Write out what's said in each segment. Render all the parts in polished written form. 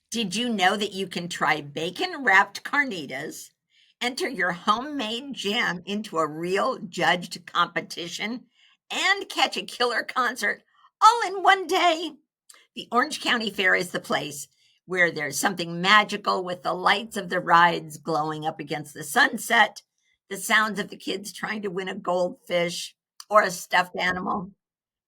Did you know that you can try bacon-wrapped carnitas, enter your homemade jam into a real judged competition, and catch a killer concert all in one day? The Orange County Fair is the place where there's something magical with the lights of the rides glowing up against the sunset, the sounds of the kids trying to win a goldfish or a stuffed animal,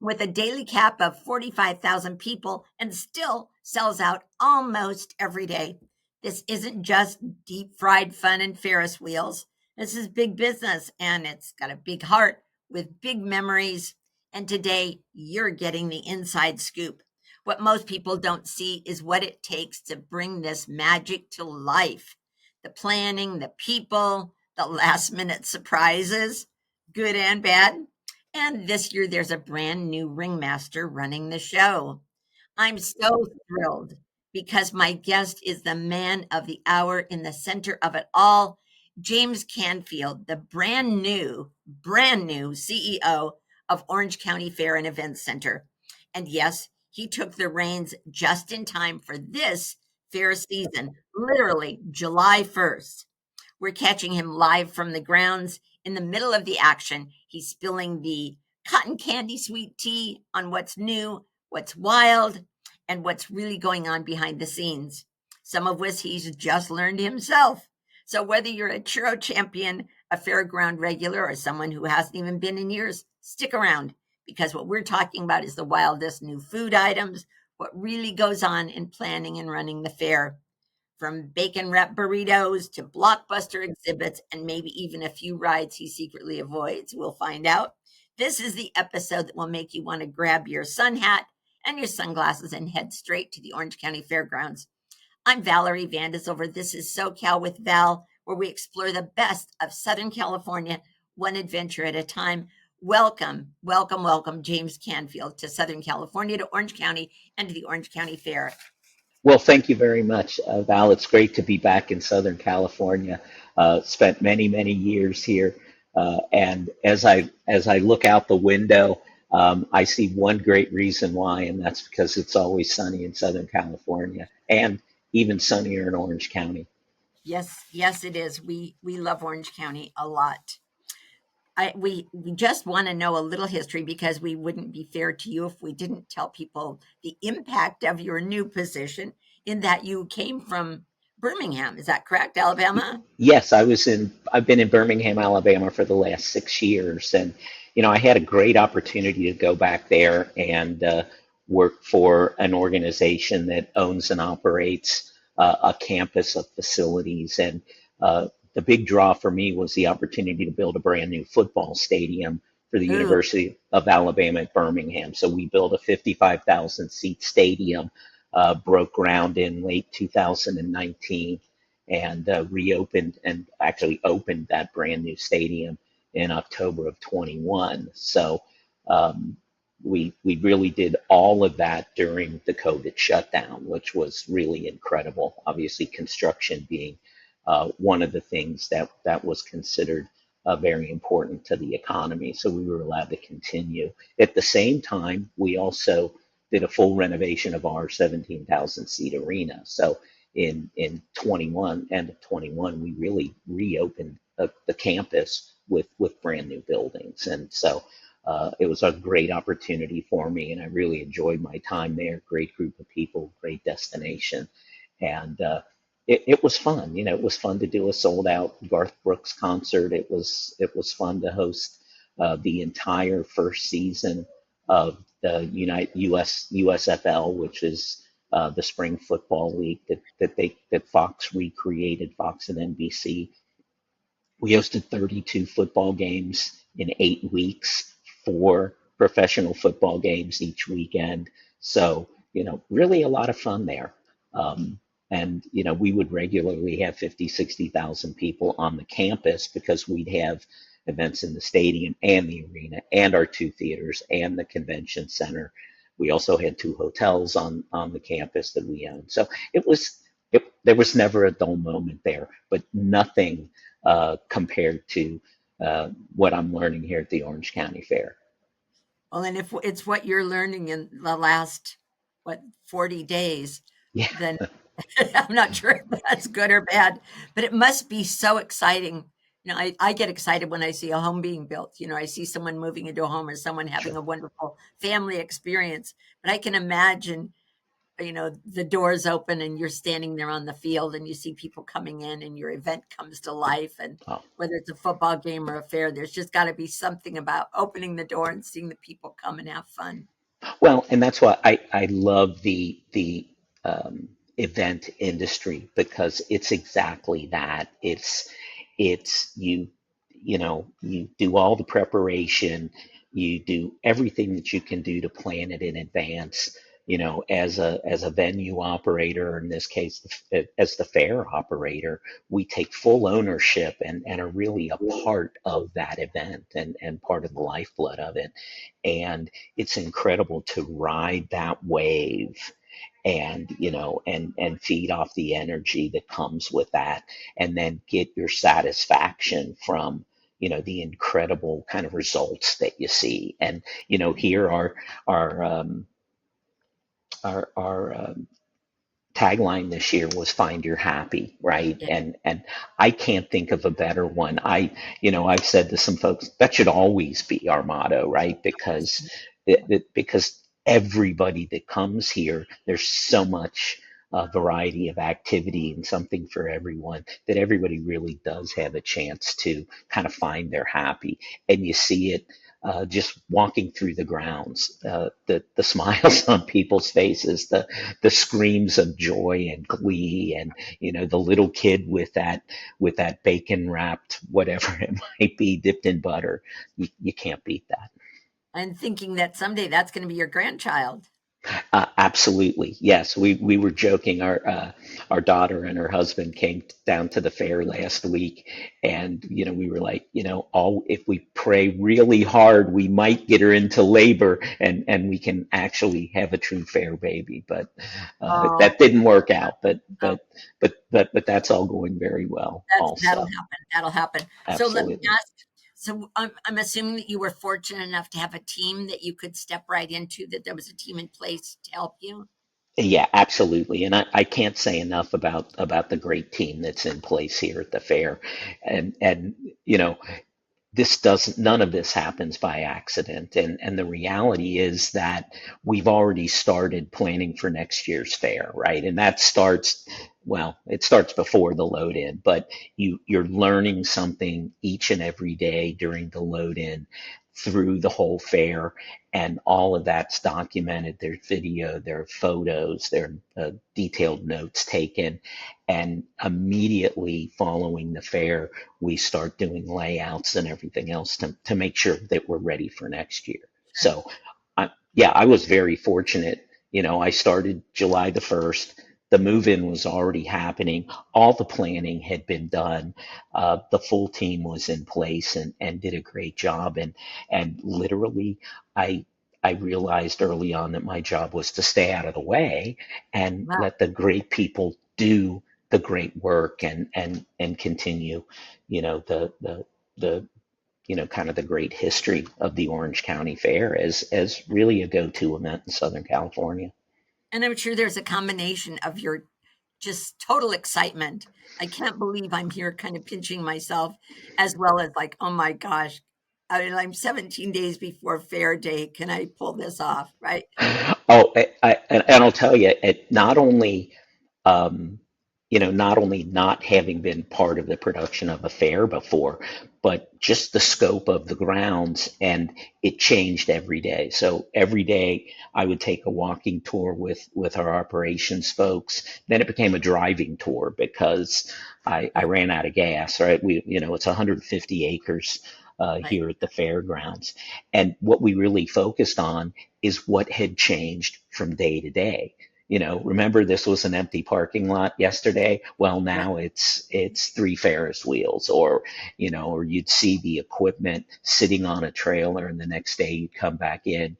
with a daily cap of 45,000 people and still sells out almost every day. This isn't just deep fried fun and Ferris wheels. This is big business and it's got a big heart with big memories. And today you're getting the inside scoop. What most people don't see is what it takes to bring this magic to life. The planning, the people, the last minute surprises, good and bad. And this year, there's a brand new ringmaster running the show. I'm so thrilled because my guest is the man of the hour in the center of it all, James Canfield, the brand new CEO of Orange County Fair and Events Center. And yes, he took the reins just in time for this fair season, literally July 1st. We're catching him live from the grounds in the middle of the action. He's spilling the cotton candy sweet tea on what's new, what's wild, and what's really going on behind the scenes, some of which he's just learned himself. So whether you're a churro champion, a fairground regular, or someone who hasn't even been in years, stick around because what we're talking about is the wildest new food items, what really goes on in planning and running the fair. From bacon wrap burritos to blockbuster exhibits and maybe even a few rides he secretly avoids. We'll find out. This is the episode that will make you want to grab your sun hat and your sunglasses and head straight to the Orange County Fairgrounds. I'm Valerie Van De Zilver. This is SoCal with Val, where we explore the best of Southern California, one adventure at a time. Welcome, welcome, welcome, James Canfield, to Southern California, to Orange County, and to the Orange County Fair. Well, thank you very much, Val. It's great to be back in Southern California. Spent many years here, and as I look out the window, I see one great reason why, and that's because it's always sunny in Southern California, and even sunnier in Orange County. Yes, yes, it is. We love Orange County a lot. We just want to know a little history because we wouldn't be fair to you if we didn't tell people the impact of your new position in that you came from Birmingham. Is that correct, Alabama? Yes, I've been in Birmingham, Alabama for the last 6 years, and I had a great opportunity to go back there and work for an organization that owns and operates a campus of facilities. And the big draw for me was the opportunity to build a brand new football stadium for the Ooh, University of Alabama at Birmingham. So we built a 55,000 seat stadium, broke ground in late 2019 and reopened and actually opened that brand new stadium in October of 21. So um, we really did all of that during the COVID shutdown, which was really incredible. Obviously, construction being one of the things that was considered very important to the economy. So we were allowed to continue. At the same time, we also did a full renovation of our 17,000 seat arena. So in 21 end of 21 we really reopened the campus with brand new buildings, and so it was a great opportunity for me, and I really enjoyed my time there. Great group of people, great destination, and it was fun. It was fun to do a sold out Garth Brooks concert. It was fun to host the entire first season of the USFL, which is the spring football league that Fox recreated, Fox and NBC. We hosted 32 football games in 8 weeks, four professional football games each weekend. So, really a lot of fun there. And, we would regularly have 50, 60,000 people on the campus because we'd have events in the stadium and the arena and our two theaters and the convention center. We also had two hotels on the campus that we owned. So there was never a dull moment there, but nothing compared to what I'm learning here at the Orange County Fair. well, and if it's what you're learning in the last, what, 40 days, Yeah. then I'm not sure if that's good or bad, but it must be so exciting. I get excited when I see a home being built. I see someone moving into a home or someone having Sure. a wonderful family experience. But I can imagine, the doors open and you're standing there on the field and you see people coming in and your event comes to life. And Oh, whether it's a football game or a fair, there's just got to be something about opening the door and seeing the people come and have fun. well, and that's why I love the event industry because it's exactly that. It's you do all the preparation, you do everything that you can do to plan it in advance. As a venue operator, in this case, as the fair operator, we take full ownership and are really a part of that event and part of the lifeblood of it. And it's incredible to ride that wave and feed off the energy that comes with that, and then get your satisfaction from the incredible kind of results that you see. And here our our tagline this year was "Find Your Happy," right? Yeah. And I can't think of a better one. I've said to some folks that should always be our motto, right? Because everybody that comes here, there's so much variety of activity and something for everyone, that everybody really does have a chance to kind of find their happy. And you see it just walking through the grounds, the smiles on people's faces, the screams of joy and glee, and the little kid with that bacon wrapped whatever it might be, dipped in butter. You can't beat that. I'm thinking that someday that's going to be your grandchild. Absolutely, yes. We were joking. Our daughter and her husband came down to the fair last week, and we were like, all if we pray really hard, we might get her into labor, and we can actually have a true fair baby. But Oh, that didn't work out. But oh, but but that's all going very well. that'll Also, happen. That'll happen. So let me absolutely. ask. So I'm assuming that you were fortunate enough to have a team that you could step right into. That there was a team in place to help you. Yeah, absolutely. And I can't say enough about the great team that's in place here at the fair. And you know, this doesn't none of this happens by accident, and the reality is that we've already started planning for next year's fair, right? And that starts, well, it starts before the load in, but you're learning something each and every day during the load in through the whole fair, and all of that's documented. There's video, there are photos, there are detailed notes taken, and immediately following the fair we start doing layouts and everything else to make sure that we're ready for next year. So, yeah, I was very fortunate. I started July the 1st. The move in was already happening. All the planning had been done. The full team was in place and did a great job. And literally, I I realized early on that my job was to stay out of the way and Wow. let the great people do the great work and continue, the kind of the great history of the Orange County Fair as really a go-to event in Southern California. And I'm sure there's a combination of your just total excitement. I can't believe I'm here kind of pinching myself, as well as like, oh my gosh, I'm 17 days before fair day. Can I pull this off? Right? Oh, and I'll tell you, it um, not only not having been part of the production of a fair before, but just the scope of the grounds, and it changed every day. So every day I would take a walking tour with our operations folks. Then it became a driving tour because I Right. ran out of gas. Right, it's 150 acres. Right. Here at the fairgrounds. And what we really focused on is what had changed from day to day. Remember this was an empty parking lot yesterday? Well, Right. now it's three Ferris wheels, or you'd see the equipment sitting on a trailer, and the next day you'd come back in,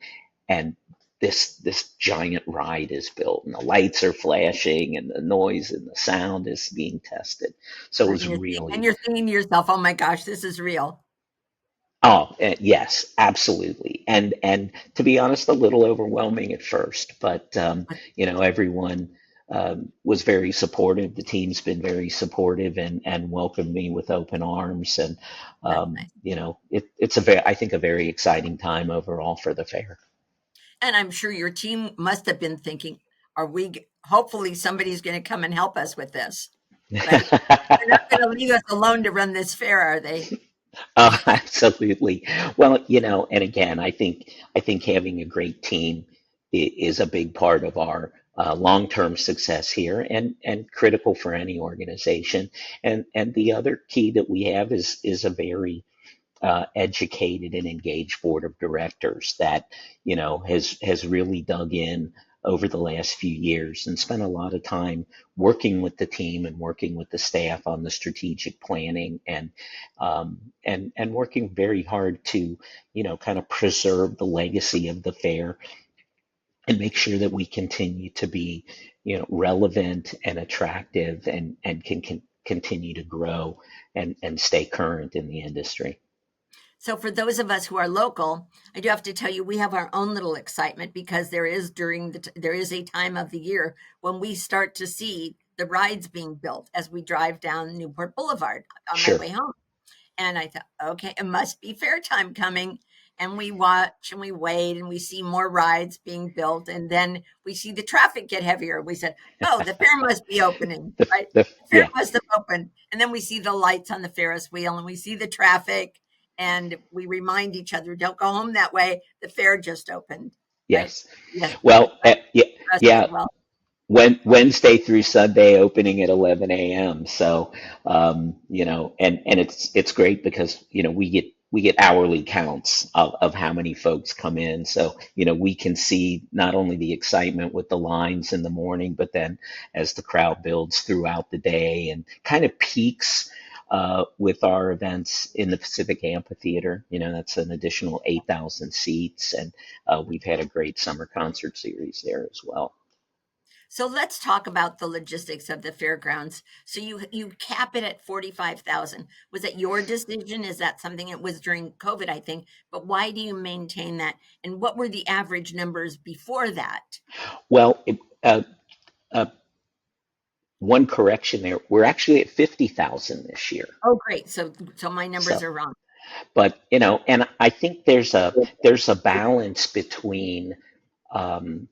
and this giant ride is built, and the lights are flashing, and the noise and the sound is being tested. So it Right. was And really. you're thinking to yourself, oh my gosh, this is real. Oh, yes, absolutely. And to be honest, a little overwhelming at first, but everyone. was very supportive. The team's been very supportive and welcomed me with open arms. And, That's nice. it's a very, I think, a very exciting time overall for the fair. And I'm sure your team must have been thinking, hopefully somebody's going to come and help us with this, right? They're not going to leave us alone to run this fair, are they? Oh, absolutely. Well, and again, I think having a great team is a big part of our long-term success here, and critical for any organization. And the other key that we have is a very educated and engaged board of directors that has really dug in over the last few years and spent a lot of time working with the team and working with the staff on the strategic planning, and working very hard to kind of preserve the legacy of the fair and make sure that we continue to be relevant and attractive, and can continue to grow and stay current in the industry. So for those of us who are local, I do have to tell you we have our own little excitement because there is a time of the year when we start to see the rides being built as we drive down Newport Boulevard on my Sure. way home. And I thought, okay, it must be fair time coming. And we watch and we wait and we see more rides being built. And then we see the traffic get heavier. We said, oh, the fair must be opening, right? The fair Yeah. must have opened. And then we see the lights on the Ferris wheel and we see the traffic. And we remind each other, don't go home that way. The fair just opened, right? Yes. Yes, Well, yeah, dressed yeah. so well. Wednesday through Sunday opening at 11 a.m. So, and it's great because, we get hourly counts of how many folks come in. So, we can see not only the excitement with the lines in the morning, but then as the crowd builds throughout the day and kind of peaks with our events in the Pacific Amphitheater. That's an additional 8,000 seats. And we've had a great summer concert series there as well. So let's talk about the logistics of the fairgrounds. So you cap it at 45,000. Was that your decision? Is that something it was during COVID, I think, but why do you maintain that? And what were the average numbers before that? Well, uh, one correction there. We're actually at 50,000 this year. Oh, great. So my numbers So, are wrong. but and I think there's a balance between um,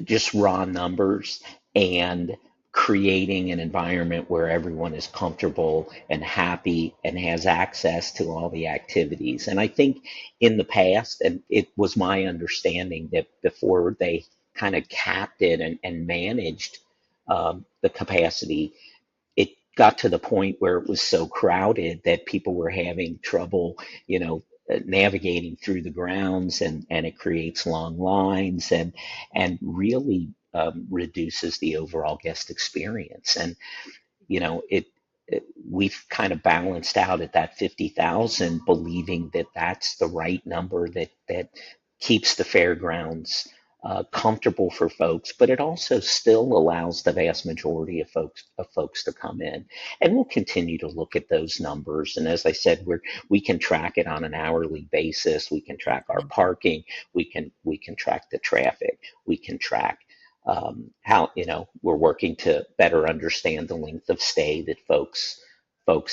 just raw numbers and creating an environment where everyone is comfortable and happy and has access to all the activities. And I think in the past, and it was my understanding that before they kind of capped it and managed the capacity, it got to the point where it was so crowded that people were having trouble, navigating through the grounds, and it creates long lines, and really reduces the overall guest experience. And we've kind of balanced out at that 50,000, believing that that's the right number that keeps the fairgrounds comfortable for folks, but it also still allows the vast majority of folks to come in. And we'll continue to look at those numbers. And as I said, we can track it on an hourly basis. We can track our parking. We can track the traffic. We can track how we're working to better understand the length of stay that folks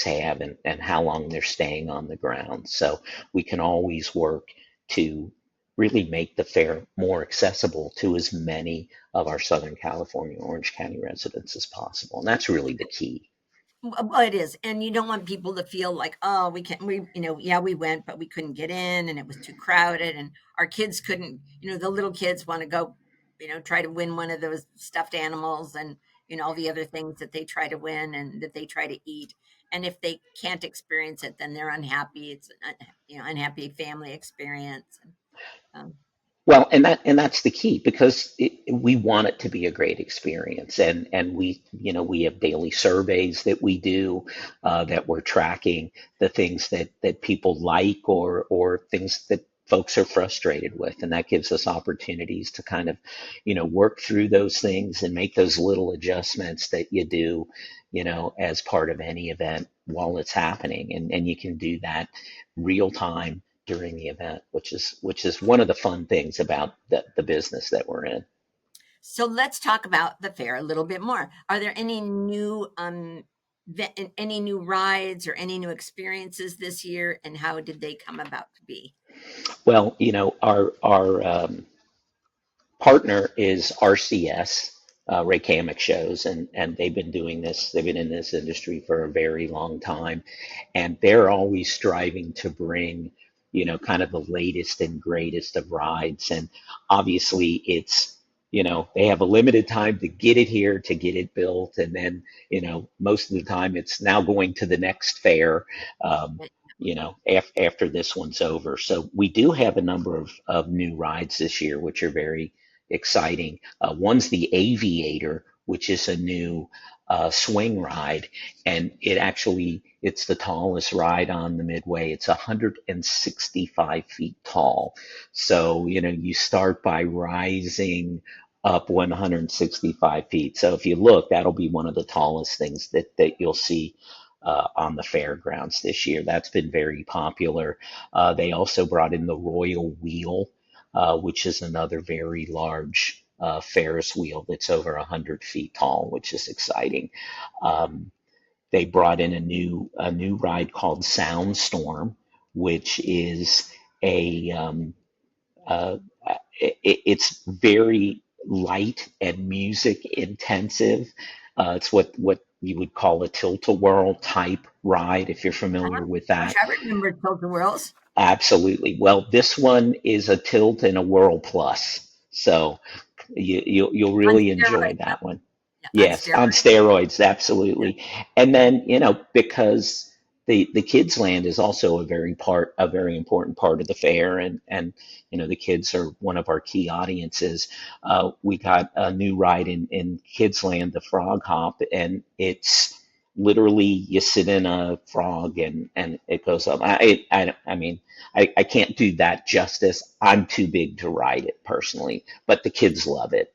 have, and how long they're staying on the ground. So we can always work to really make the fair more accessible to as many of our Southern California, Orange County residents as possible. And that's really the key. Well, it is, and you don't want people to feel like, oh, we can't. Yeah, we went, but we couldn't get in, and it was too crowded, and our kids couldn't. The little kids want to go, try to win one of those stuffed animals, and all the other things that they try to win and that they try to eat. And if they can't experience it, then they're unhappy. It's an unhappy family experience. Um, Well, and that's the key, because we want it to be a great experience, and we have daily surveys that we do, that we're tracking the things that people like, or things that folks are frustrated with, and that gives us opportunities to kind of work through those things and make those little adjustments that you do as part of any event while it's happening, and you can do that real time during the event, which is one of the fun things about the business that we're in. So let's talk about the fair a little bit more. Are there any new any new rides or any new experiences this year, and how did they come about to be? Well, our partner is RCS, Ray Kamek shows, and they've been doing this. They've been in this industry for a very long time, and they're always striving to bring, kind of the latest and greatest of rides. And obviously, they have a limited time to get it here, to get it built, and then, most of the time it's now going to the next fair. Um, after this one's over. So we do have a number of new rides this year, which are very exciting. One's the Aviator, which is a new swing ride, and it's the tallest ride on the Midway. It's 165 feet tall. So, you start by rising up 165 feet. So if you look, that'll be one of the tallest things that you'll see on the fairgrounds this year. That's been very popular. They also brought in the Royal Wheel, which is another very large Ferris wheel that's over 100 feet tall, which is exciting. Um, they brought in a new ride called Soundstorm, which is a uh, it's very light and music intensive. It's what you would call a tilt-a-whirl type ride, if you're familiar with Gosh, that. I remember Tilt-A-Whirls Absolutely. Well, this one is a tilt and a whirl plus, so you'll on really enjoy steroids. that one. Yeah, on Yes, on steroids. steroids, Yeah. absolutely. And then, because the kids land is also a very important part of the fair, and the kids are one of our key audiences. We got a new ride in Kids Land, the Frog Hop, and it's literally you sit in a frog and it goes up. I mean, I can't do that justice. I'm too big to ride it personally, but the kids love it.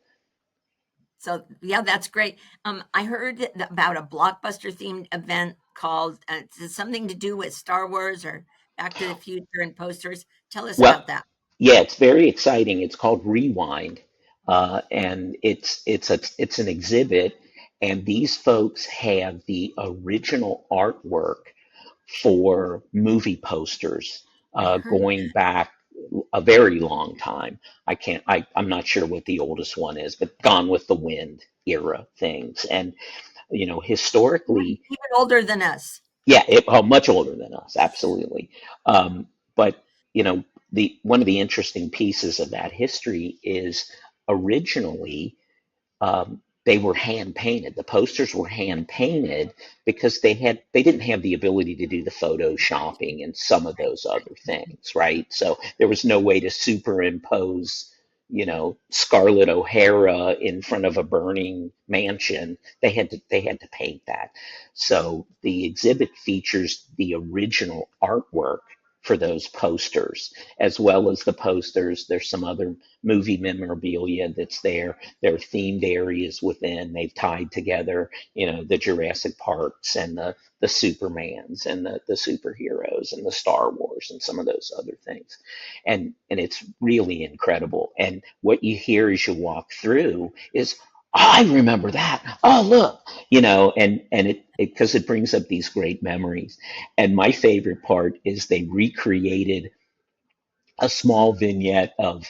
So yeah, that's great. I heard about a blockbuster themed event called it's something to do with Star Wars or Back to the Future and posters. Tell us Well, about that. yeah, it's very exciting. It's called Rewind, and it's an exhibit, and these folks have the original artwork for movie posters I heard going back a very long time. I'm not sure what the oldest one is, but Gone with the Wind era things. And, historically, even older than us. yeah, much older than us, absolutely. But, the one of the interesting pieces of that history is originally they were hand painted. The posters were hand painted because they didn't have the ability to do the photoshopping and some of those other things, right? So there was no way to superimpose, Scarlett O'Hara in front of a burning mansion. They had to paint that. So the exhibit features the original artwork for those posters, as well as the posters. There's some other movie memorabilia that's there. There are themed areas within. They've tied together, the Jurassic Parks and the Supermans and the superheroes and the Star Wars and some of those other things. And it's really incredible. And what you hear as you walk through is, "Oh, I remember that. Oh, look," and it because it brings up these great memories. And my favorite part is they recreated a small vignette of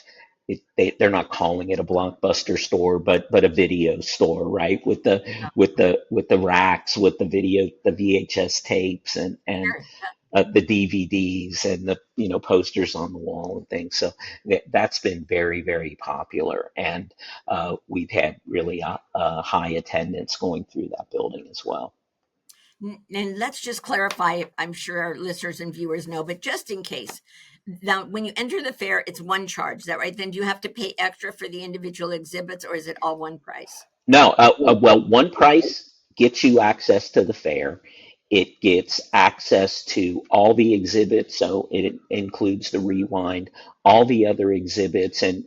it. They're not calling it a blockbuster store, but a video store, right? With the racks, with the VHS tapes, and Sure. the DVDs and the posters on the wall and things. So that's been very, very popular, and we've had really high attendance going through that building as well. And let's just clarify, I'm sure our listeners and viewers know, but just in case. Now, when you enter the fair, it's one charge. Is that right? Then do you have to pay extra for the individual exhibits, or is it all one price? No, well, one price gets you access to the fair. It gets access to all the exhibits, so it includes the rewind, all the other exhibits, and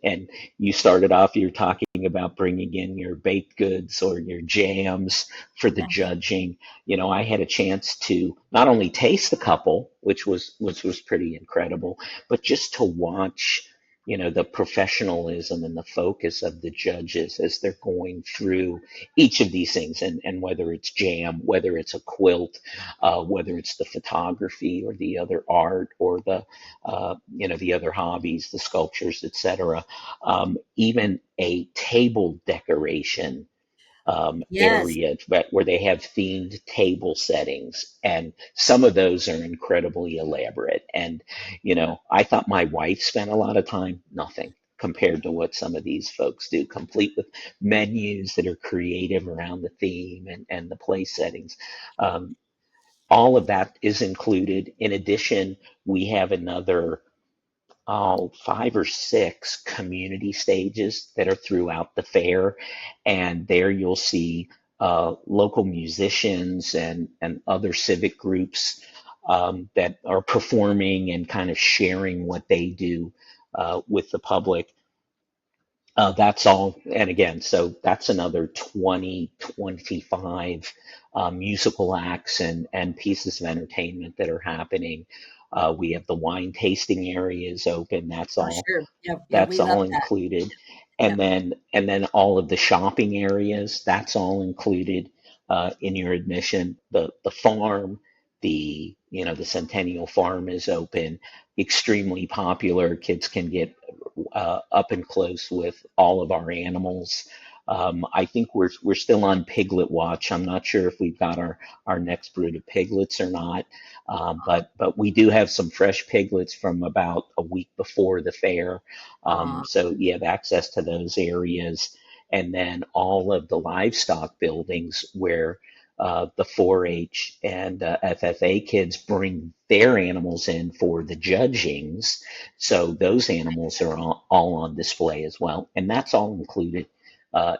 you started off, you're talking about bringing in your baked goods or your jams for the Yeah. judging. I had a chance to not only taste a couple, which was pretty incredible, but just to watch, the professionalism and the focus of the judges as they're going through each of these things, and whether it's jam, whether it's a quilt, whether it's the photography or the other art or the other hobbies, the sculptures, etc. Even a table decoration Yes. area where they have themed table settings, and some of those are incredibly elaborate. And I thought my wife spent a lot of time, nothing compared to what some of these folks do, complete with menus that are creative around the theme and the place settings. Um, all of that is included. In addition, we have another 5 or 6 community stages that are throughout the fair, and there you'll see local musicians and other civic groups that are performing and kind of sharing what they do with the public. That's all, and again, so that's another 20, 25 musical acts and pieces of entertainment that are happening. We have the wine tasting areas open. That's Oh, all sure. Yeah, yeah, that's we love all that. included. Yeah. And then all of the shopping areas, that's all included in your admission. The farm, the Centennial Farm is open, extremely popular. Kids can get up and close with all of our animals. I think we're still on piglet watch. I'm not sure if we've got our next brood of piglets or not, but we do have some fresh piglets from about a week before the fair. Aw, So you have access to those areas, and then all of the livestock buildings where the 4-H and FFA kids bring their animals in for the judgings. So those animals are all on display as well, and that's all included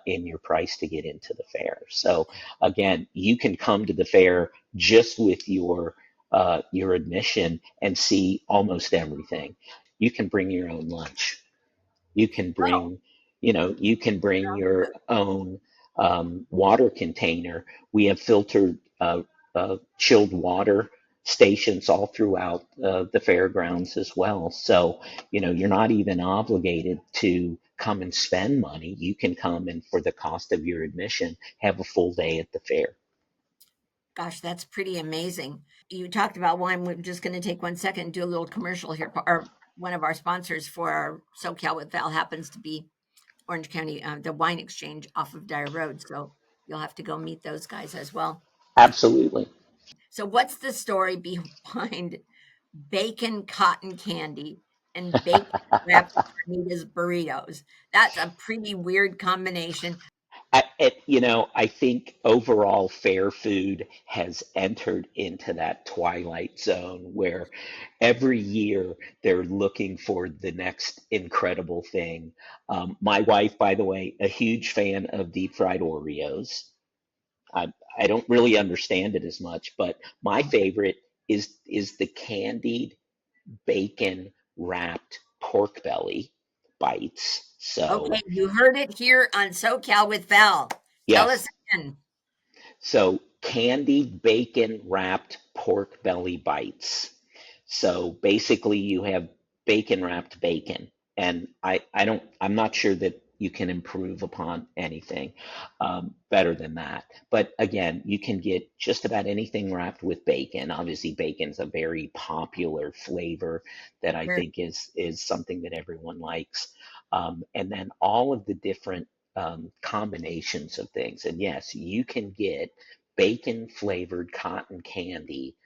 in your price to get into the fair. So again, you can come to the fair just with your admission and see almost everything. You can bring your own lunch. You can oh, bring sounds your good. own water container. We have filtered, chilled water stations all throughout the fairgrounds as well. So, you're not even obligated to come and spend money. You can come and, for the cost of your admission, have a full day at the fair. Gosh, that's pretty amazing. You talked about wine. We're just going to take 1 second and do a little commercial here. Or one of our sponsors for our SoCal with Val happens to be Orange County, the wine exchange off of Dyer Road. So you'll have to go meet those guys as well. Absolutely. So, what's the story behind bacon cotton candy and bacon wrapped carnitas burritos? That's a pretty weird combination. I think overall fair food has entered into that twilight zone where every year they're looking for the next incredible thing. My wife, by the way, a huge fan of deep fried Oreos. I don't really understand it as much, but my favorite is the candied bacon wrapped pork belly bites. Okay, So you heard it here on SoCal with Val. Tell us yes, again. so candied bacon wrapped pork belly bites. So basically you have bacon wrapped bacon. And I'm not sure that you can improve upon anything better than that. But again, you can get just about anything wrapped with bacon. Obviously, bacon's a very popular flavor that I Sure. think is something that everyone likes. And then all of the different combinations of things. And yes, you can get bacon flavored cotton candy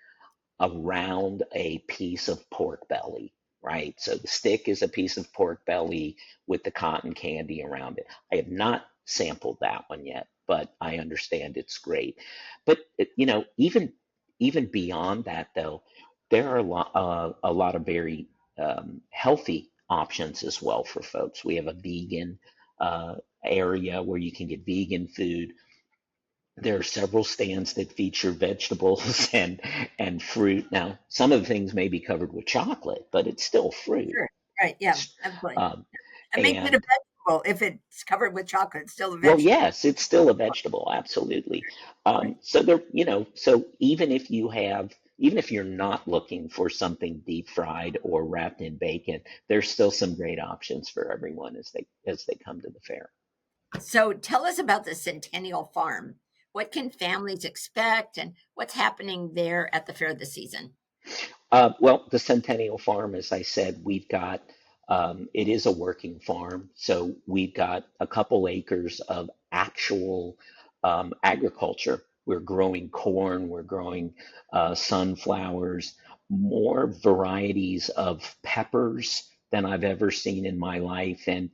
around a piece of pork belly, right? So the stick is a piece of pork belly with the cotton candy around it. I have not sampled that one yet, but I understand it's great. But even beyond that, though, there are a lot of very healthy options as well for folks. We have a vegan area where you can get vegan food. There are several stands that feature vegetables and fruit. Now, some of the things may be covered with chocolate, but it's still fruit. Sure. Right. Yeah. Absolutely. Um, It makes it a and vegetable. If it's covered with chocolate, it's still a well, vegetable. yes, it's still a vegetable, absolutely. Right. So even if you have even if you're not looking for something deep fried or wrapped in bacon, there's still some great options for everyone as they come to the fair. So tell us about the Centennial Farm. What can families expect and what's happening there at the fair this season? Well, the Centennial Farm, as I said, we've got it is a working farm, so we've got a couple acres of actual agriculture. We're growing corn, we're growing sunflowers, more varieties of peppers than I've ever seen in my life. And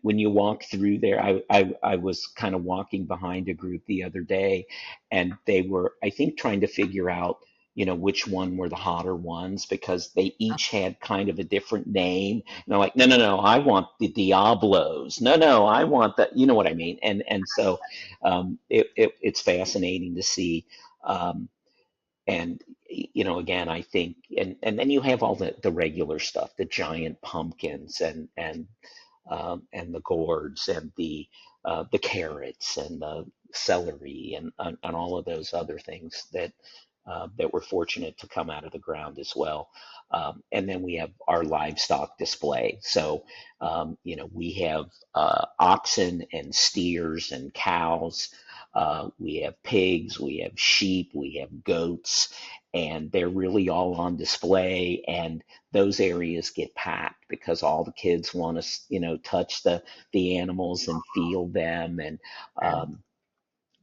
when you walk through there, I was kind of walking behind a group the other day, and they were, I think, trying to figure out which one were the hotter ones because they each had kind of a different name. And they're like, no, no, no, I want the Diablos. No, no, I want that. You know what I mean? And so it's fascinating to see. Um, and again, I think, and then you have all the regular stuff, the giant pumpkins and the gourds and the carrots and the celery and all of those other things that we're fortunate to come out of the ground as well. And then we have our livestock display. So, we have oxen and steers and cows. We have pigs, we have sheep, we have goats, and they're really all on display. And those areas get packed because all the kids want to, touch the animals and feel them.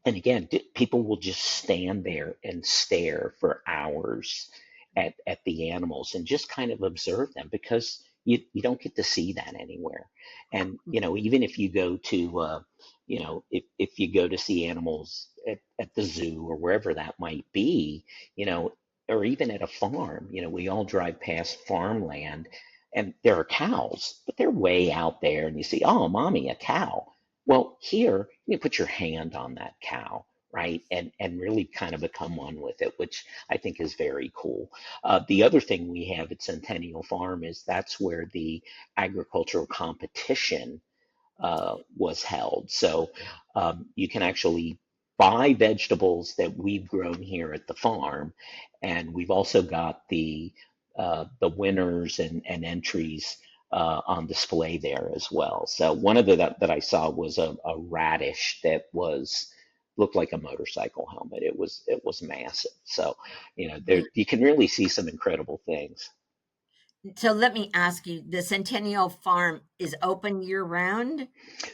And again, people will just stand there and stare for hours at the animals and just kind of observe them because you don't get to see that anywhere. And, even if you go to, if you go to see animals at the zoo or wherever that might be, or even at a farm, we all drive past farmland and there are cows, but they're way out there and you see, oh, mommy, a cow. Well, here you put your hand on that cow, right, and really kind of become one with it, which I think is very cool. The other thing we have at Centennial Farm is that's where the agricultural competition was held. So you can actually buy vegetables that we've grown here at the farm, and we've also got the winners and entries on display there as well. So one of the that I saw was a radish that was looked like a motorcycle helmet. It was massive. So there you can really see some incredible things. So let me ask you, the Centennial Farm is open year round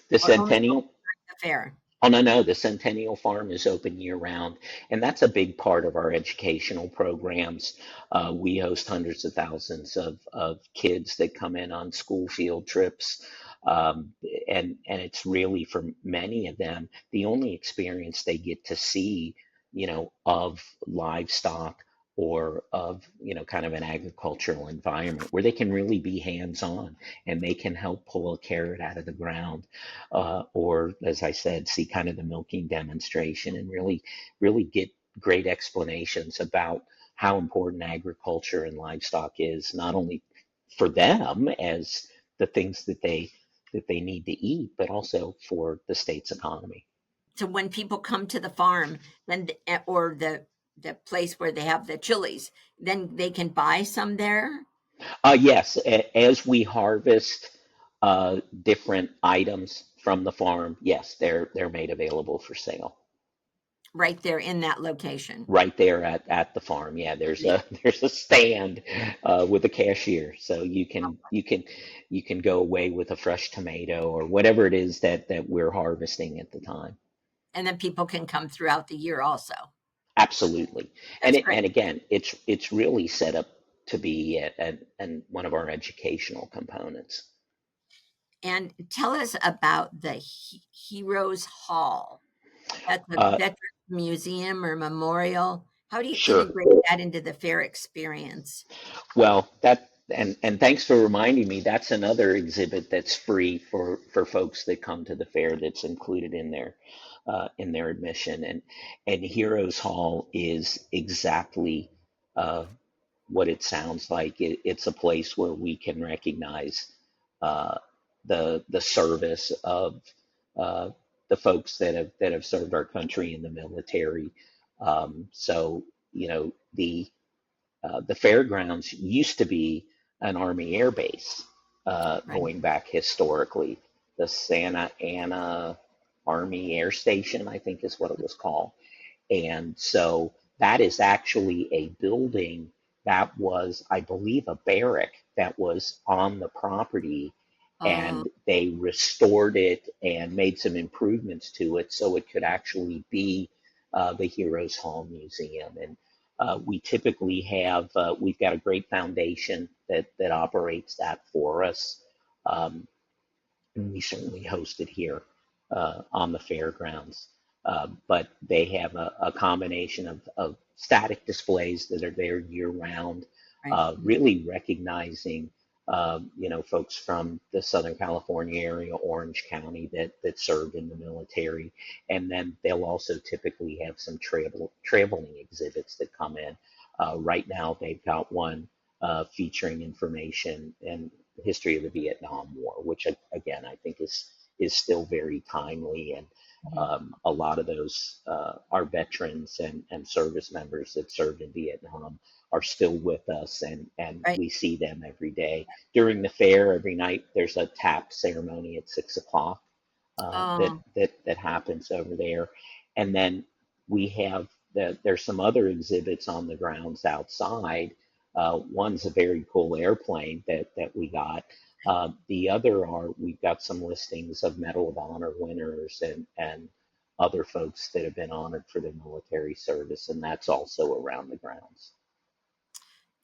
The or only open Centennial at the fair? Oh, no, no. The Centennial Farm is open year round, and that's a big part of our educational programs. We host hundreds of thousands of kids that come in on school field trips. And it's really for many of them the only experience they get to see, of livestock or of, kind of an agricultural environment where they can really be hands on and they can help pull a carrot out of the ground or, as I said, see kind of the milking demonstration and really get great explanations about how important agriculture and livestock is, not only for them as the things that they need to eat, but also for the state's economy. So when people come to the farm, then or the place where they have the chilies, then they can buy some there Yes, as we harvest different items from the farm, yes, they're made available for sale. right there in that location. Right there at the farm. Yeah, there's They- a there's a stand with a cashier, so you can go away with a fresh tomato or whatever it is that we're harvesting at the time. And then people can come throughout the year also. Absolutely, and That's great. and again, it's really set up to be and one of our educational components. And tell us about the Heroes Hall. That's a Uh, veteran museum or memorial. How do you sure. integrate that into the fair experience? Well, and thanks for reminding me. That's another exhibit that's free for folks that come to the fair. That's included in their admission. And Heroes Hall is exactly uh, what it sounds like. It's a place where we can recognize uh, the service of uh, the folks that have served our country in the military. So the the Fairgrounds used to be an Army Air Base, Right. going back historically. The Santa Ana Army Air Station, I think is what it was called. And so that is actually a building that was, I believe, a barrack that was on the property, Uh, and they restored it and made some improvements to it so it could actually be the Heroes Hall Museum. And we typically have, we've got a great foundation that operates that for us. Um, and we certainly host it here on the fairgrounds. But they have a combination of static displays that are there year round, right. really recognizing folks from the Southern California area, Orange County, that served in the military, and then they'll also typically have some traveling exhibits that come in. Right now, they've got one featuring information and history of the Vietnam War, which again I think is still very timely. And Mhm. a lot of those are veterans and service members that served in Vietnam are still with us, and Right. we see them every day. During the fair, every night there's a tap ceremony at 6 o'clock Oh, that happens over there. And then we have there's some other exhibits on the grounds outside. One's a very cool airplane that we got. The other are we've got some listings of Medal of Honor winners and other folks that have been honored for their military service, and that's also around the grounds.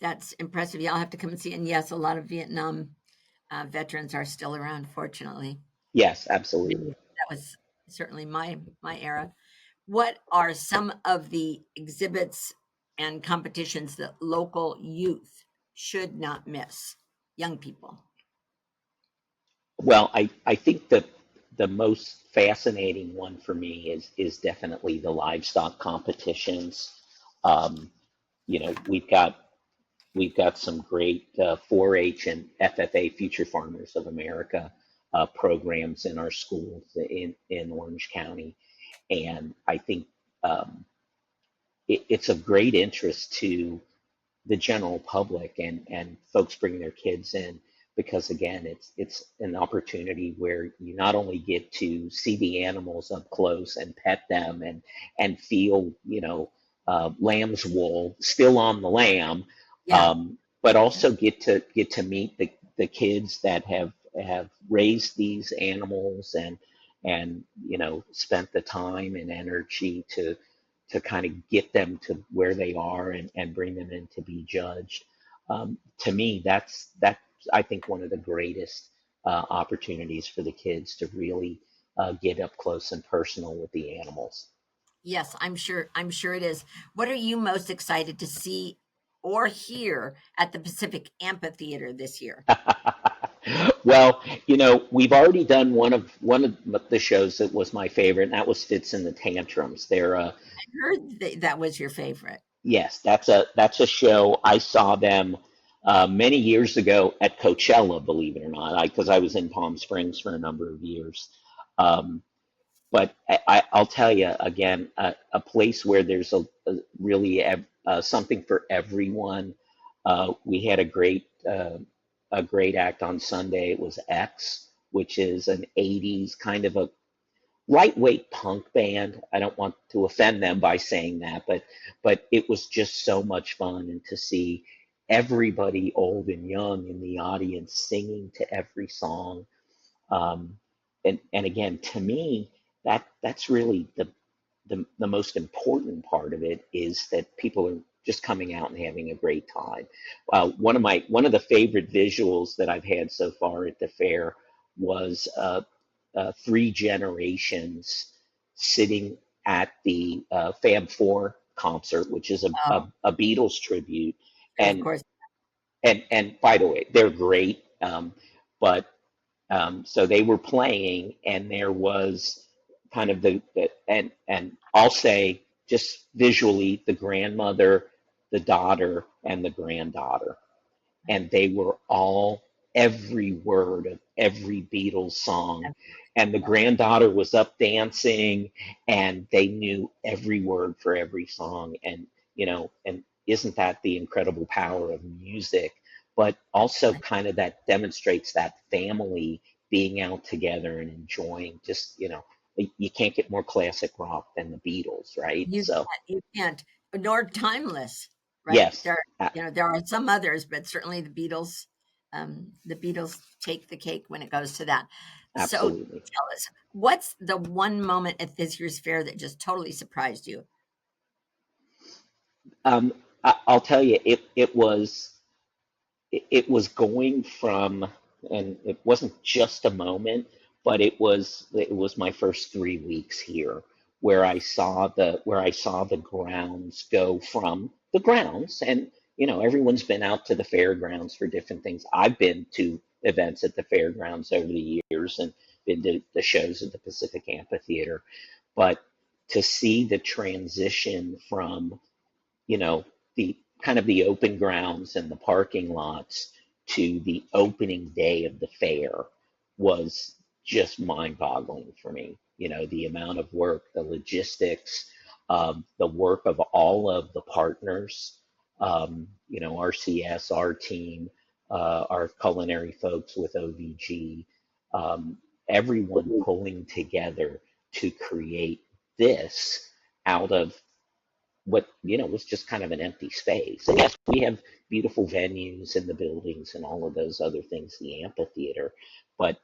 that's impressive. Yeah, I'll have to come and see. And yes, a lot of Vietnam veterans are still around, fortunately. Yes, absolutely. That was certainly my era. What are some of the exhibits and competitions that local youth should not miss? Young people. Well, I think that the most fascinating one for me is definitely the livestock competitions. Um, we've got some great 4-H and FFA Future Farmers of America programs in our schools in Orange County, and I think um, it's of great interest to the general public, and folks bring their kids in because again it's an opportunity where you not only get to see the animals up close and pet them and feel lamb's wool still on the lamb, Yeah. but also get to meet the kids that have raised these animals and spent the time and energy to kind of get them to where they are and bring them in to be judged. To me, that's I think one of the greatest opportunities for the kids to really get up close and personal with the animals. Yes, I'm sure it is. What are you most excited to see or hear at the Pacific Amphitheater this year? Well, we've already done one of the shows that was my favorite, and that was Fits in the Tantrums. They're I heard that was your favorite. Yes, that's a show. I saw them many years ago at Coachella, believe it or not, because I was in Palm Springs for a number of years. Um, but I'll tell you again, a place where there's really something for everyone. We had a great act on Sunday. It was X, which is an '80s kind of a lightweight punk band. I don't want to offend them by saying that, but it was just so much fun, and to see everybody, old and young, in the audience singing to every song. Um, and again, to me, that's really the most important part of it, is that people are just coming out and having a great time. One of the favorite visuals that I've had so far at the fair was 3 generations sitting at the Fab Four concert, which is Oh, a Beatles tribute. of And course. and by the way, they're great. But so they were playing, and there was kind of and I'll say just visually the grandmother, the daughter, and the granddaughter, and they were all every word of every Beatles song. And the granddaughter was up dancing, and they knew every word for every song. And isn't that the incredible power of music, but also Definitely. kind of that demonstrates that family being out together and enjoying just, you can't get more classic rock than the Beatles, right? So, You can't, nor timeless, right? yes, There are some others, but certainly the Beatles take the cake when it goes to that. So absolutely. tell us, what's the one moment at this year's fair that just totally surprised you? I'll tell you, it was going from, and it wasn't just a moment, but it was my first 3 weeks here where I saw the grounds go from the grounds, and everyone's been out to the fairgrounds for different things. I've been to events at the fairgrounds over the years and been to the shows at the Pacific Amphitheater, but to see the transition from the kind of the open grounds and the parking lots to the opening day of the fair was just mind-boggling for me. The amount of work, the logistics, the work of all of the partners, RCS, our team, our culinary folks with OVG, um, everyone pulling together to create this out of what was just kind of an empty space. And yes, we have beautiful venues in the buildings and all of those other things, the amphitheater, but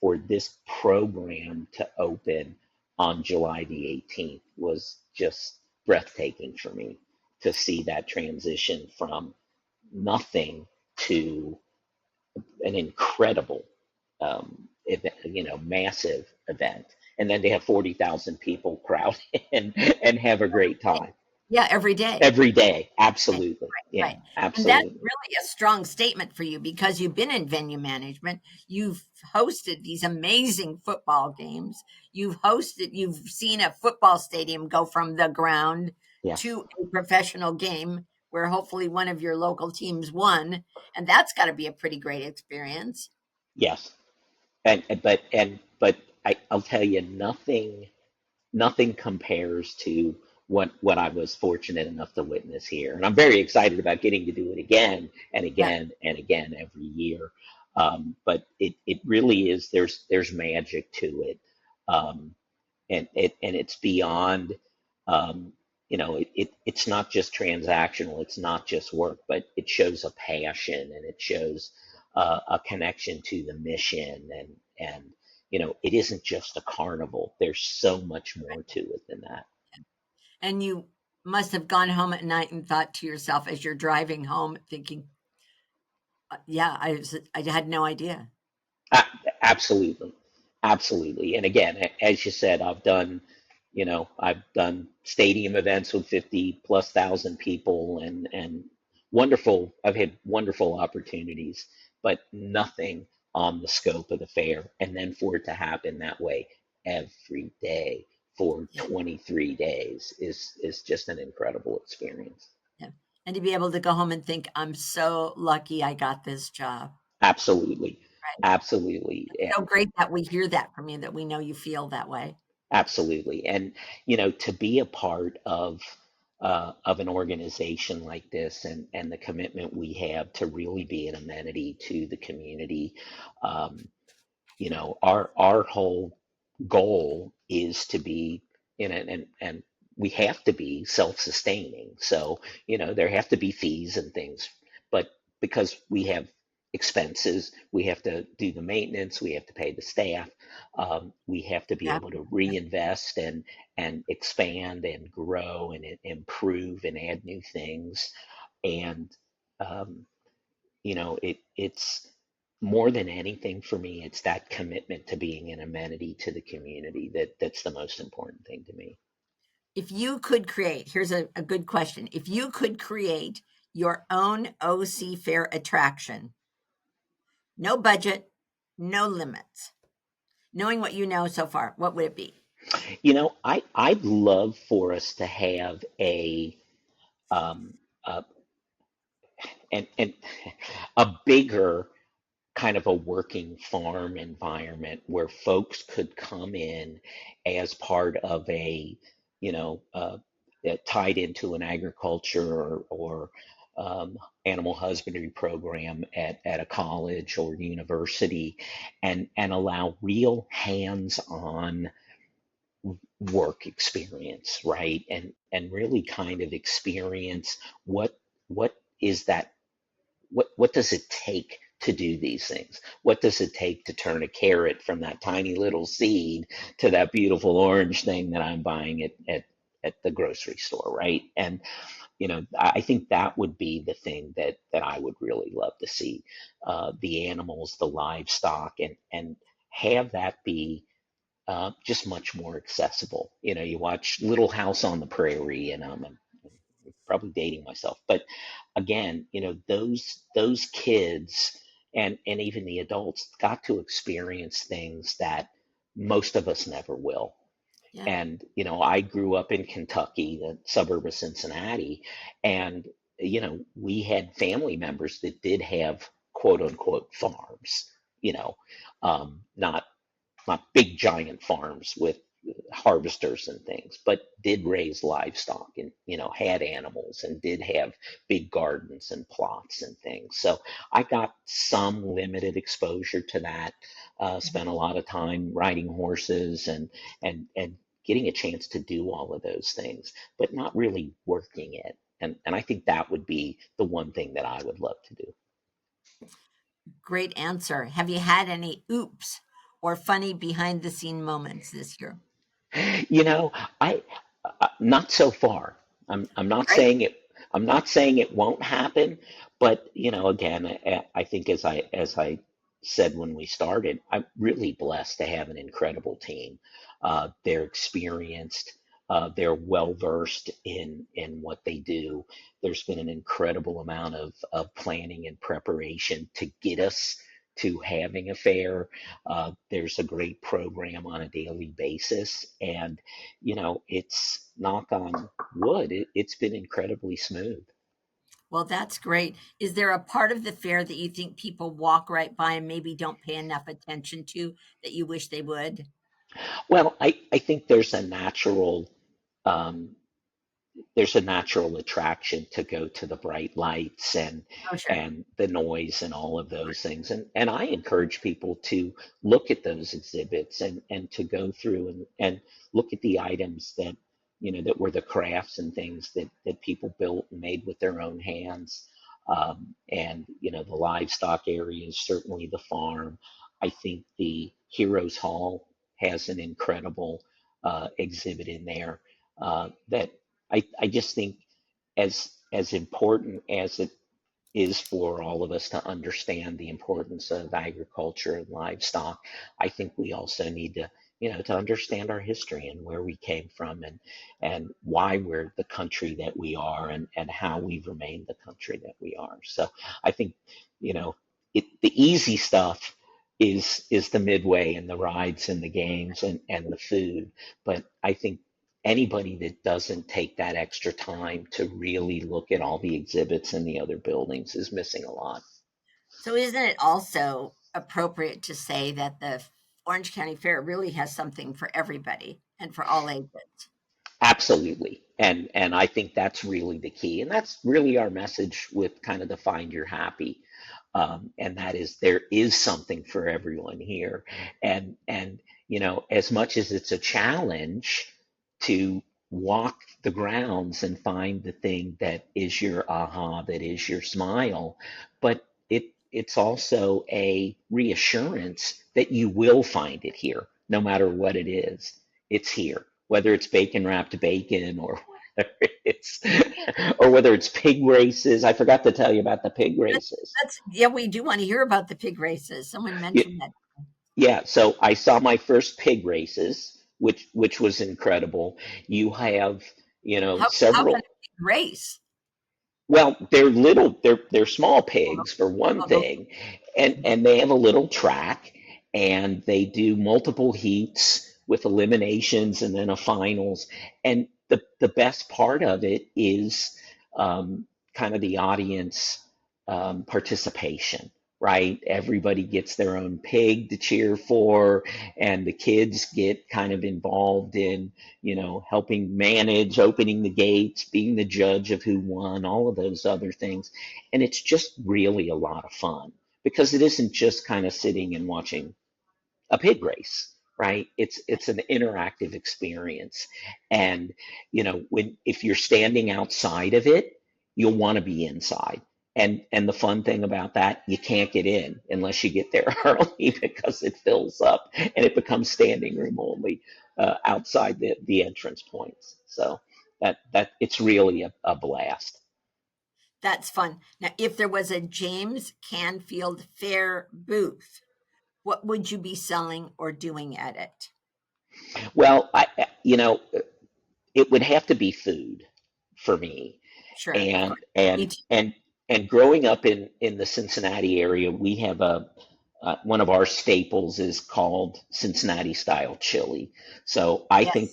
for this program to open on July the 18th was just breathtaking for me to see that transition from nothing to an incredible event, massive event, and then to have 40,000 people crowd in and have a great time. Yeah, every day. Every day, Right, absolutely. right, Yeah, right. And that's absolutely. really a strong statement for you because you've been in venue management. You've hosted these amazing football games. You've seen a football stadium go from the ground Yes, to a professional game where hopefully one of your local teams won. And that's got to be a pretty great experience. yes. But I'll tell you, nothing compares to what I was fortunate enough to witness here, and I'm very excited about getting to do it again and Yeah, again and again every year. But it really is. There's magic to it. Um, and it's beyond it's not just transactional, it's not just work, but it shows a passion, and it shows a connection to the mission, and it isn't just a carnival. There's so much more to it than that. and you must have gone home at night and thought to yourself as you're driving home, thinking, "Yeah, I had no idea." A- Absolutely, absolutely. And again, as you said, I've done stadium events with 50 plus thousand people, and wonderful. I've had wonderful opportunities, but nothing on the scope of the fair. And then for it to happen that way every day for Yeah, 23 days is just an incredible experience. yeah. And to be able to go home and think, "I'm so lucky I got this job." Absolutely, Right. absolutely. So great that we hear that from you, that we know you feel that way. Absolutely. And, to be a part of an organization like this, and the commitment we have to really be an amenity to the community, um, our whole goal is to be in it, and we have to be self-sustaining. So, there have to be fees and things, but because we have expenses, we have to do the maintenance, we have to pay the staff, we have to be Yeah, able to reinvest and expand and grow and improve and add new things. And um, it's more than anything for me, it's that commitment to being an amenity to the community that's the most important thing to me. if you could create, here's a good question. If you could create your own OC Fair attraction, no budget, no limits, knowing what you know so far, what would it be? I'd love for us to have um, a and a bigger kind of a working farm environment where folks could come in as part of a, you know, uh, tied into an agriculture or animal husbandry program at a college or university, and allow real hands-on work experience, right? And really kind of experience what is that, what does it take to do these things? What does it take to turn a carrot from that tiny little seed to that beautiful orange thing that I'm buying at the grocery store, right? And I think that would be the thing that I would really love to see, the animals, the livestock, and have that be just much more accessible. You watch Little House on the Prairie, and I'm probably dating myself, but again, those kids and even the adults got to experience things that most of us never will. Yeah. And I grew up in Kentucky, the suburb of Cincinnati, and we had family members that did have quote unquote farms, you know, not big giant farms with harvesters and things, but did raise livestock and had animals and did have big gardens and plots and things. So I got some limited exposure to that. Spent a lot of time riding horses and getting a chance to do all of those things, but not really working it. And I think that would be the one thing that I would love to do. Great answer. Have you had any oops or funny behind the scene moments this year? You know, I not so far. I'm not Great. saying it. I'm not saying it won't happen, but again, I think as I said when we started, I'm really blessed to have an incredible team. They're experienced. They're well versed in what they do. There's been an incredible amount of planning and preparation to get us to having a fair. There's a great program on a daily basis, and it's, knock on wood, it's been incredibly smooth. Well, that's great. Is there a part of the fair that you think people walk right by and maybe don't pay enough attention to that you wish they would? Well, I think um, there's a natural attraction to go to the bright lights Oh, sure. and the noise and all of those things. And I encourage people to look at those exhibits and to go through and look at the items that were the crafts and things that people built and made with their own hands. And the livestock areas, certainly the farm. I think the Heroes Hall has an incredible exhibit in there that I just think, as important as it is for all of us to understand the importance of agriculture and livestock, I think we also need to understand our history and where we came from and why we're the country that we are and how we've remained the country that we are. So I think, the easy stuff is the midway and the rides and the games and the food. But I think anybody that doesn't take that extra time to really look at all the exhibits in the other buildings is missing a lot. So, isn't it also appropriate to say that the Orange County Fair really has something for everybody and for all ages? Absolutely. And I think that's really the key. And that's really our message with kind of the Find Your Happy. And that is, there is something for everyone here. And as much as it's a challenge to walk the grounds and find the thing that is your aha, that is your smile, but it's also a reassurance that you will find it here, no matter what it is. It's here, whether it's bacon wrapped bacon or whether it's or whether it's pig races. I forgot to tell you about the pig That's, races. yeah, we do want to hear about the pig races. Someone Yeah, mentioned that. yeah, so I saw my first pig races, which was incredible. You have, How can several. a pig race? Well, they're small pigs for one Oh, okay. thing, and they have a little track, and they do multiple heats with eliminations and then a finals. And the best part of it is kind of the audience participation, right? Everybody gets their own pig to cheer for, and the kids get kind of involved in, helping manage, opening the gates, being the judge of who won, all of those other things. And it's just really a lot of fun because it isn't just kind of sitting and watching a pig race, right? It's an interactive experience. And when if you're standing outside of it, you'll want to be inside. And the fun thing about that, you can't get in unless you get there early because it fills up and it becomes standing room only outside the entrance points. So that it's really a blast. That's fun. Now, if there was a James Canfield Fair booth, what would you be selling or doing at it? Well, it would have to be food for me. Sure, of and course. Me and too. and and growing up in the Cincinnati area, we have a one of our staples is called Cincinnati style chili. So I think,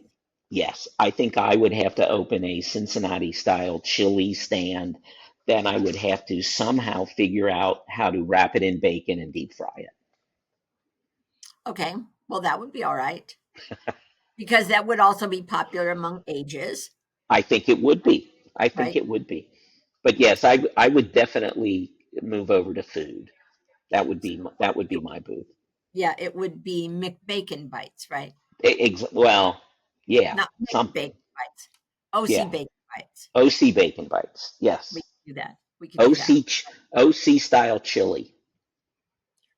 Yes. yes, I think I would have to open a Cincinnati style chili stand. Then I would have to somehow figure out how to wrap it in bacon and deep fry it. Okay. Well, that would be all right because that would also be popular among ages, I think it would be. I think right? it would be. But yes, I would definitely move over to food. That would be It- my booth. yeah, it would be McBacon bites, right? Well, yeah, Not something. McBacon bites. OC Yeah, bacon bites. OC bacon bites. We Yes, could do that. We could do that. OC OC style chili.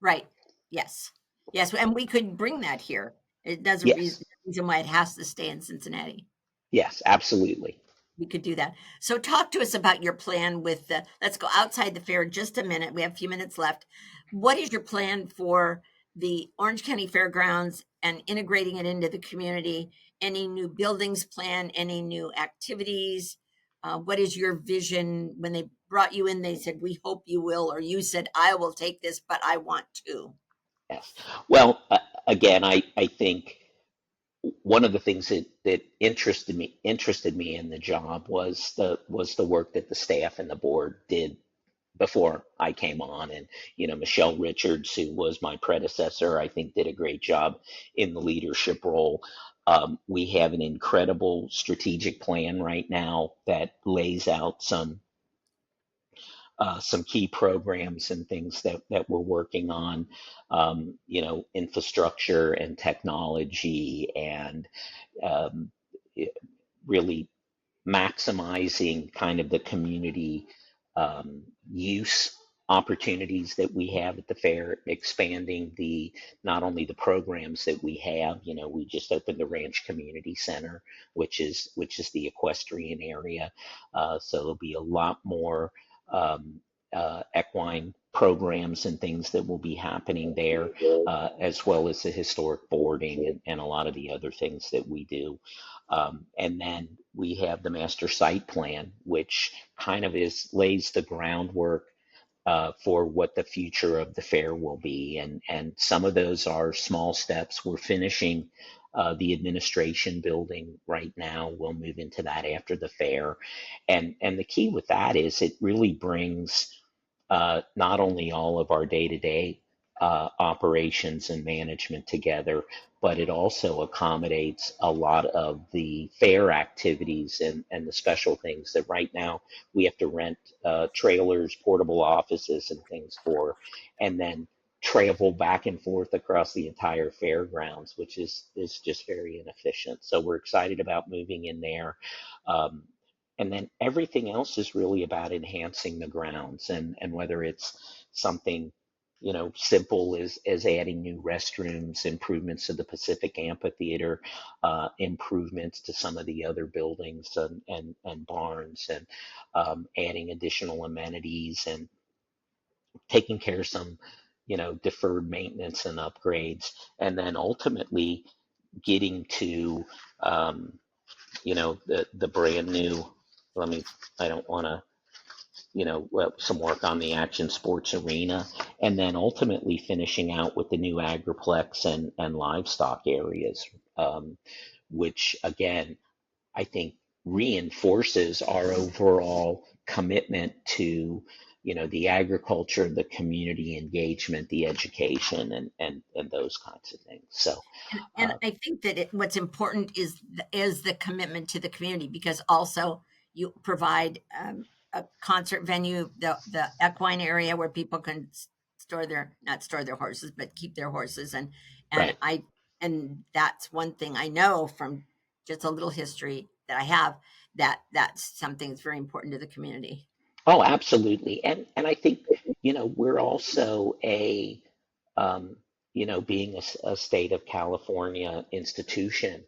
Right. Yes. Yes. And we could bring that here. It doesn't Yes, reason why it has to stay in Cincinnati. yes, absolutely. We could do that. So talk to us about your plan with the, let's go outside the fair just a minute. We have a few minutes left. What is your plan for the Orange County Fairgrounds and integrating it into the community? Any new buildings plan, any new activities? What is your vision? When they brought you in, they said, we hope you will, or you said, I will take this, but I want to. Yes. Well, again, I think one of the things that interested me in the job was the work that the staff and the board did before I came on. And, Michelle Richards, who was my predecessor, I think did a great job in the leadership role. We have an incredible strategic plan right now that lays out some key programs and things that we're working on, infrastructure and technology and um, really maximizing kind of the community use opportunities that we have at the fair, expanding the not only the programs that we have. We just opened the Ranch Community Center, which is the equestrian area. So there'll be a lot more um, equine programs and things that will be happening there, as well as the historic boarding and a lot of the other things that we do. And then we have the master site plan, which kind of lays the groundwork for what the future of the fair will be. And some of those are small steps. We're finishing the administration building right now. We'll move into that after the fair. And the key with that is it really brings not only all of our day-to-day operations and management together, but it also accommodates a lot of the fair activities and the special things that right now we have to rent trailers, portable offices, and things for, and then travel back and forth across the entire fairgrounds, which is just very inefficient. So we're excited about moving in there. Um, and then everything else is really about enhancing the grounds, and whether it's something simple as adding new restrooms, improvements to the Pacific Amphitheater, improvements to some of the other buildings and barns, and adding additional amenities and taking care of some deferred maintenance and upgrades, and then ultimately getting to the brand new. Let me. I don't want to some work on the action sports arena, and then ultimately finishing out with the new agriplex and livestock areas, which again, I think reinforces our overall commitment to the agriculture, the community engagement, the education, and those kinds of things. So, And uh, I think that what's important is the commitment to the community, because also you provide a concert venue, the equine area where people can store their not store their horses, but keep their horses, and right. I and that's one thing I know from just a little history that I have, that's something that's very important to the community. Oh, absolutely. And I think, we're also um, being a state of California institution,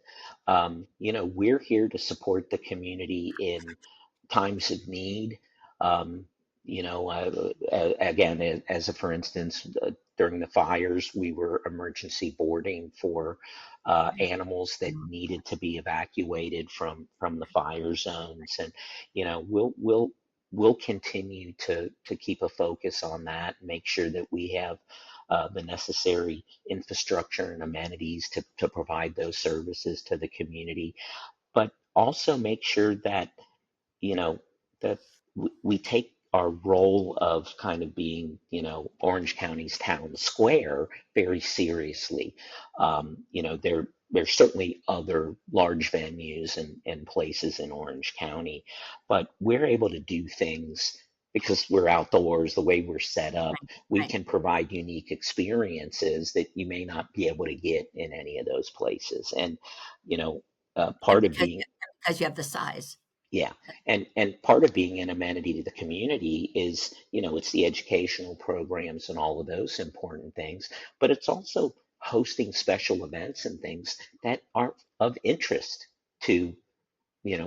we're here to support the community in times of need. Um, Again, as a for instance, during the fires, we were emergency boarding for animals that needed to be evacuated from the fire zones, and we'll continue to keep a focus on that, make sure that we have the necessary infrastructure and amenities to provide those services to the community, but also make sure that you know, that we take our role of kind of being, Orange County's town square very seriously. There's certainly other large venues and places in Orange County, but we're able to do things because we're outdoors, the way we're set up, we Right. can provide unique experiences that you may not be able to get in any of those places. And, you know, And part of being because you have the size. yeah, and part of being an amenity to the community is, it's the educational programs and all of those important things, but it's also hosting special events and things that are of interest to,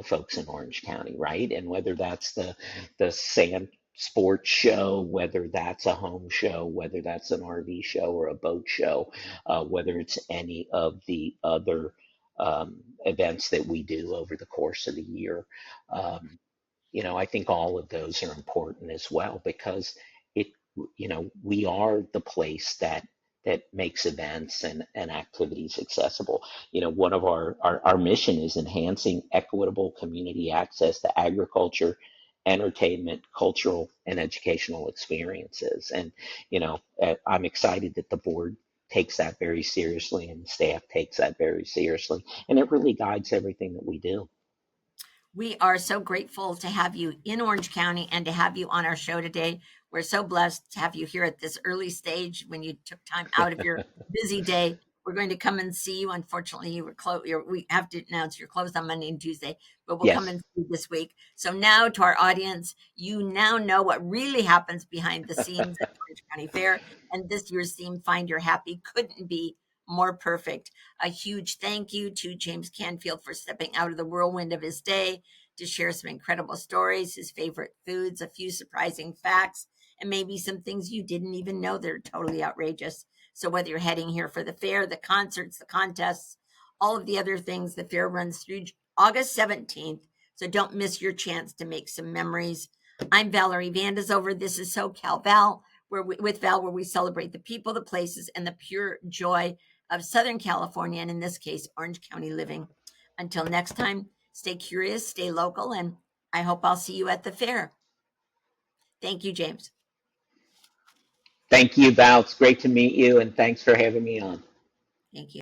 folks in Orange County, right? And whether that's the sand sports show, whether that's a home show, whether that's an RV show or a boat show, whether it's any of the other events that we do over the course of the year. Um, I think all of those are important as well because it, we are the place that makes events and activities accessible. One of our mission is enhancing equitable community access to agriculture, entertainment, cultural, and educational experiences. And, I'm excited that the board takes that very seriously and the staff takes that very seriously. And it really guides everything that we do. We are so grateful to have you in Orange County and to have you on our show today. We're so blessed to have you here at this early stage when you took time out of your busy day. We're going to come and see you. Unfortunately, you were closed. We have to announce you're closed on Monday and Tuesday, but we'll come Yes. and see you this week. So now, to our audience, you now know what really happens behind the scenes at the Orange County Fair. And this year's theme, "Find Your Happy," couldn't be more perfect. A huge thank you to James Canfield for stepping out of the whirlwind of his day to share some incredible stories, his favorite foods, a few surprising facts, and maybe some things you didn't even know that are totally outrageous. So, whether you're heading here for the fair, the concerts, the contests, all of the other things, the fair runs through August 17th. So, don't miss your chance to make some memories. I'm Valerie Van De Zilver. This is SoCal Val, with Val, where we celebrate the people, the places, and the pure joy of Southern California, and in this case, Orange County living. Until next time, stay curious, stay local, and I hope I'll see you at the fair. Thank you, James. Thank you, Val. It's great to meet you, and thanks for having me on. Thank you.